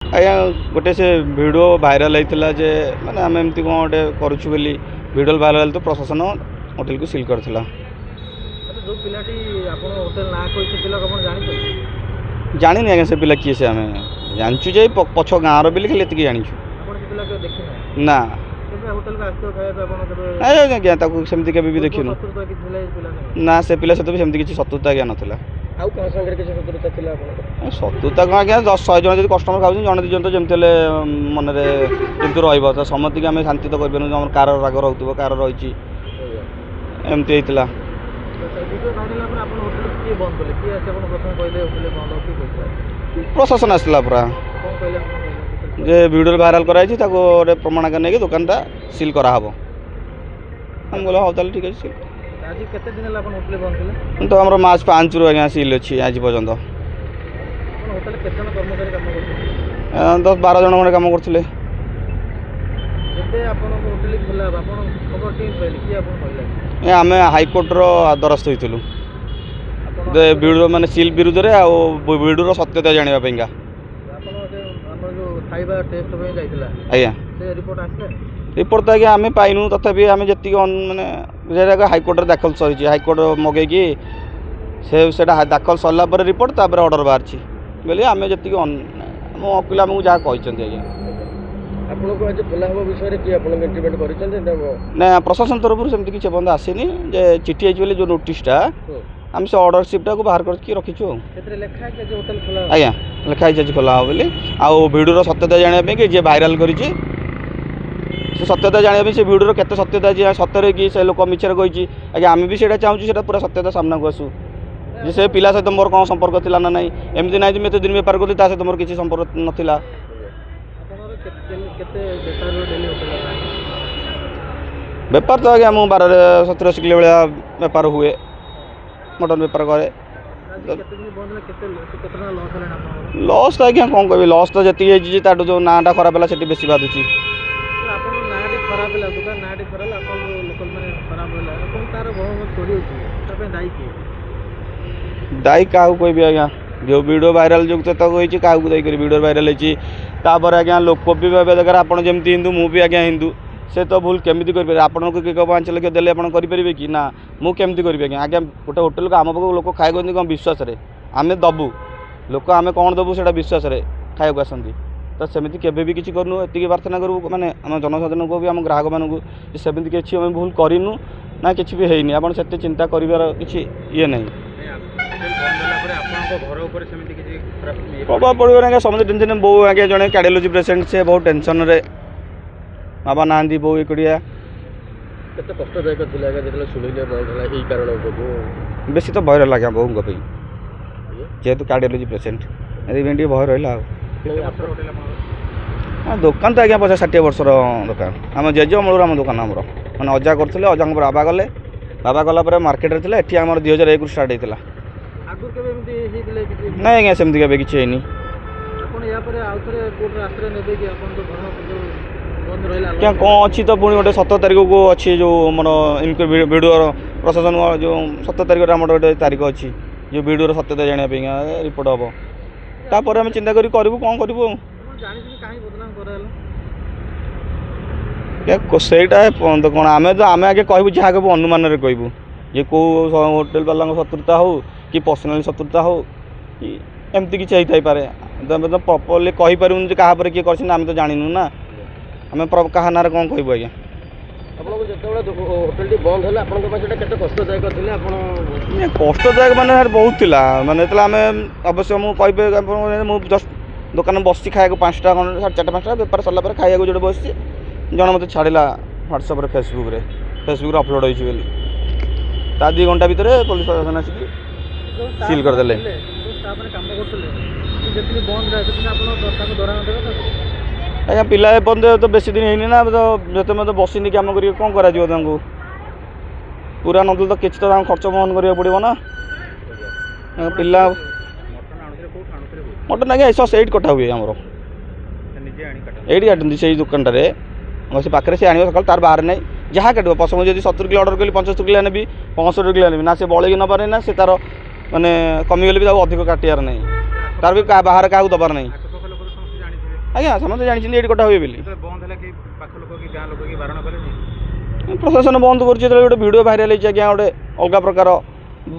आज्ञा गोटे से वीडियो भाइराल होता जे मैंने आम एमती कौन गोटे करुँ बोली वीडियो भाइराल तो प्रशासन होटेल को सिल करथिला। जो पिलाटी आपण होटेल ना कोई से पिला आपण जानि जानी नहीं आज्ञा से पिला किए से आम जानचु जे पछ गाँव बिल खाली एतिक जानी आपण से पिला के देखि ना केबे होटेल का आस्तो खाया पे आपण केबे नहीं आज्ञा ताकू सेमती केबे भी देखिनु शत्रुता कि थिला पिला नहीं ना से पिला सहित भी सेमती किसी शत्रुता आज्ञा नथिला। आउ कहा संगे किसी शत्रुता थिला आपण शत्रुता कौन आज्ञा 100 जन जब कस्टमर खाऊ जन दी जन तो जमती मन जमी रही तो समति आम शांति तो कर कार राग रोक कार रही एमती होता। वीडियो भाइराल आपण आपण होटेल के बंद करले के আছে आपण प्रथम कहले होटेल बंद हो कि कहले प्रशासन आसला पूरा कोन कहले जे वीडियो भाइराल कराई गोटे प्रमाण कर नहीं दुकान सिल कराब हम बोला हाँ ताल ठीक है सिल आज केते दिन आपण होटेल बंद कले तो हमारे मार्च 5 रु आज्ञा सिल अच्छी आज पर्यटन आपण होटेल केते जन कर्मचारी काम करछन 10-12 जन खंडे काम करते जते आपण होटेल खोला आपण खबर टीम पहले कि आपण कहले आम हाइकोर्टर द्वारस्थ होइथिलु वीडियो माने सिल विरुद्ध रे आ वीडियो सत्यता जानिबा आपण हमर जो खाइबा टेस्ट पे जाइतिला आज्ञा से रिपोर्ट आसले रिपोर्ट तो आज्ञा आम पाइनु तथापि आम जी माने हाइकोर्ट दाखल सरी हाइकोर्ट मगेकी से दाखल सरला रिपोर्ट तापर ऑर्डर बाहर बोले आम जी मो वकिल आमको जहाँ कहते आज्ञा आपको आज खोला हम विषय कि इंटीमेट कर ना प्रशासन तरफ सेमती किसी बंद आसनी जे चिठी आई बोले जो नोटिसटा आम से ऑर्डर सिफ्टा को बाहर करके रखीचु आज्ञा लिखाई आज खोला बोली आउ भिडियो सत्यता जानापी कि जी भाइराल कर सत्यता जानापी से भिडियो केते सत्यता जी सत्य कि से लोक मिछर कही आज्ञा आम भी से चाहूँ पूरा सत्यता सामना को आसू जे से पिला सहित मोर कौन संपर्क थी ना नहीं एमती ना मैं दिन बेपार करी सहित मोर किसी संपर्क नाला बेपार तो आज्ञा मुझे 12-17 किलो भाया बेपार हुए मटन बेपार करे लॉस तो आज्ञा कौन कह लॉस तो जी जो नाटा खराब है से बेसी बाधुची दायी क्या कहबी आज्ञा जो वीडियो भाइराल जो तो क्या देकर वीडियो भाइराल होपर आज्ञा लोक भी भाई दरकार आपड़ जमी हिंदू मुझे आज्ञा हिंदू से तो भूल केमी कर आपन को 5 लाख देले करेंगे कि ना मुझे करी आज्ञा आज्ञा गोटे होटेल को आम पाक लोक खाई कौन विश्वास आम दबू लोक आम कौन दबू से विश्वास खाया आसती तो सेमती केवे भी किसी करूँ ये प्रार्थना करूँ मैंने आम जनसाधारण को भी आम ग्राहक मानू सेमती किसी आम भूल करूँ ना कि भी है आप से चिंता कर किसी ये नहीं प्रभाव पड़ो आज्ञा समझ टेंशन बो आज्ञा जड़े कार्डियोलॉजी पेशेंट से बहुत टेंशन रे बाबा ना बो एकुड़िया कष्टदायक बेसी तो भय रहा बों जेहेतु कार्डियोलॉजी पेशेंट ये भय रहा हाँ दुकान तो आज्ञा 50-60 वर्ष दुकान आम जेज मूल आम दुकान आमर मैंने अजा करते अजा बाबा गले बाबा गला मार्केट रे एटी आम 2001 स्टार्ट होता ना आज्ञा सेमती केवे किसी है क्या कौन अच्छी तो पुणी गोटे 17 तारीख को अच्छी जो मोर वीडियो प्रशासन जो 17 तारीख आम गोटे तारीख अच्छी जो वीडियो सत्यता जानापी रिपोर्ट हम तापर आम चिंता करूँ कौन करूँ सेटा तो कौन आम तो आम आगे कहूँ जहाँ कहूँ अनुमान कहूँ ये कौ होटेल वाला शत्रुता हो कि पर्सनाल शत्रुता हो कि एमती किसी होता पारे तो प्रॉपर्ली कहीपर क्या किए कर आम तो जानू ना आम क्या ना कौन कहूँ आज्ञा होटेल बंद है कष्टदायक मैंने बहुत थिला माने आम अवश्य मुझे जस्ट दुकान बस खाया 5टा 4-5टा बेपार सरला खाया जो बस जन मत छाड़ा ह्वाट्सअप फेसबुक अपलोड हो 2 घंटा भितर पुलिस प्रशासन आसिक सील करदे आज्ञा पिला बंद तो बेसी दिन है ना तो जो मतलब बसनी कम कर कौन कर पूरा नदी तो किसी तो खर्च बहन करा पड़ो ना पिला मटन आज्ञा 108 कटा हुए आमर ये काटती से दुकान से पाखे से आने सका तार बाहर नहीं जहाँ काट पसंद जब 70 किलो अर्डर करी 75 किलो नेबी 65 किलो नेबी ना से बड़ी नबार ना से तार माने कमीगले भी अधिक काटार नहीं तार भी बाहर क्या दबार नहीं ଆଜ୍ଞା ସମସ୍ତେ ଜାଣିଛନ୍ତି ଏଇଠି କଟା ହୁଏ ବୋଲି। ଯେତେବେଳେ ବନ୍ଦ ହେଲା କି ପାଖ ଲୋକ କି ଗାଁ ଲୋକ କି ବାରଣ କଲେନି? ପ୍ରଶାସନ ବନ୍ଦ କରୁଛି ଯେତେବେଳେ ଗୋଟେ ଭିଡ଼ିଓ ଭାଇରାଲ ହେଇଛି ଆଜ୍ଞା ଗୋଟେ ଅଲଗା ପ୍ରକାର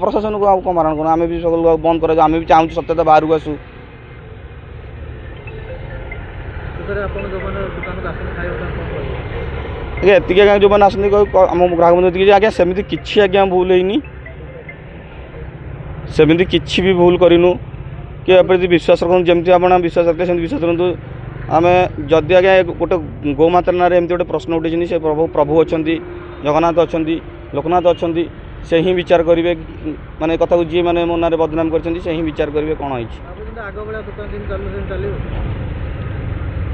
ପ୍ରଶାସନକୁ ଆଉ କ'ଣ ବାରଣ କରୁଛୁ ଆମେ ବି ସବୁ ବନ୍ଦ କରାଯାଉ ଆମେ ବି ଚାହୁଁଛୁ ସତ୍ୟତା ବାହାରକୁ ଆସୁ। ସେଥିରେ ଆପଣ ଯେଉଁମାନେ ଦୋକାନକୁ ଆସନ୍ତି ଖାଇବା ପାଇଁ କ'ଣ କହିବେ? ଆଜ୍ଞା ଏତିକି ଆଜ୍ଞା ଯେଉଁମାନେ ଆସନ୍ତି ଆମ ଗ୍ରାହକ ବନ୍ଧୁ ଏତିକି ଯେ ଆଜ୍ଞା ସେମିତି କିଛି ଆଜ୍ଞା ଭୁଲ ହେଇନି, ସେମିତି କିଛି ବି ଭୁଲ କରିନୁ କି ଏପରି ବିଶ୍ୱାସ ରଖନ୍ତୁ ଯେମିତି ଆପଣ ବିଶ୍ୱାସ ରଖିଲେ ସେମିତି ବିଶ୍ୱାସ କରନ୍ତୁ। ଆମେ ଯଦି ଆଜ୍ଞା ଗୋଟେ ଗୋମାତା ନାଁରେ ଏମିତି ଗୋଟେ ପ୍ରଶ୍ନ ଉଠିଛନ୍ତି ସେ ପ୍ରଭୁ ଅଛନ୍ତି, ଜଗନ୍ନାଥ ଅଛନ୍ତି, ଲୋକନାଥ ଅଛନ୍ତି, ସେ ହିଁ ବିଚାର କରିବେ ମାନେ କଥାକୁ ଯିଏ ମାନେ ମୋ ନାଁରେ ବଦନାମ କରିଛନ୍ତି ସେ ହିଁ ବିଚାର କରିବେ କ'ଣ ହେଇଛି। ଆଗ ଭଳିଆ ଦୋକାନ ଯେମିତି ଚାଲୁ ସେମିତି ଚାଲିବ?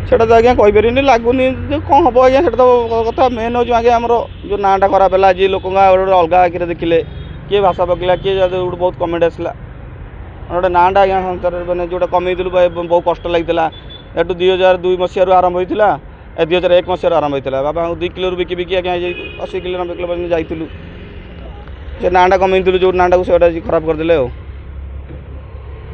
ସେଇଟା ତ ଆଜ୍ଞା କହିପାରିବିନି, ଲାଗୁନି ଯେ କ'ଣ ହେବ ଆଜ୍ଞା ସେଇଟା ତ କଥା। ମେନ୍ ହେଉଛି ଆଜ୍ଞା ଆମର ଯେଉଁ ନାଁଟା ଖରାପ ହେଲା ଯିଏ ଲୋକଙ୍କ ଗୋଟେ ଅଲଗା ଆଖିରେ ଦେଖିଲେ, କିଏ ଭାଷା ପକେଇଲା, କିଏ ଗୋଟେ ବହୁତ କମେଣ୍ଟ ଆସିଲା ଗୋଟେ ନାଁଟା ଆଜ୍ଞା ସଂସାରରେ ମାନେ ଯେଉଁଟା କମେଇଥିଲୁ ବହୁତ କଷ୍ଟ ଲାଗିଥିଲା। ଏଠୁ 2002 ମସିହାରୁ ଆରମ୍ଭ ହୋଇଥିଲା, 2001 ମସିହାରୁ ଆରମ୍ଭ ହୋଇଥିଲା। ବାବାଙ୍କୁ 2 କିଲୋରୁ ବିକି ଆଜ୍ଞା 80 କିଲୋ 90 କିଲୋ ପର୍ଯ୍ୟନ୍ତ ଯାଇଥିଲୁ। ସେ ନାଁଟା କମେଇଥିଲୁ ଯେଉଁ ନାଁଟାକୁ ସେଇଟା ଖରାପ କରିଦେଲେ ଆଉ।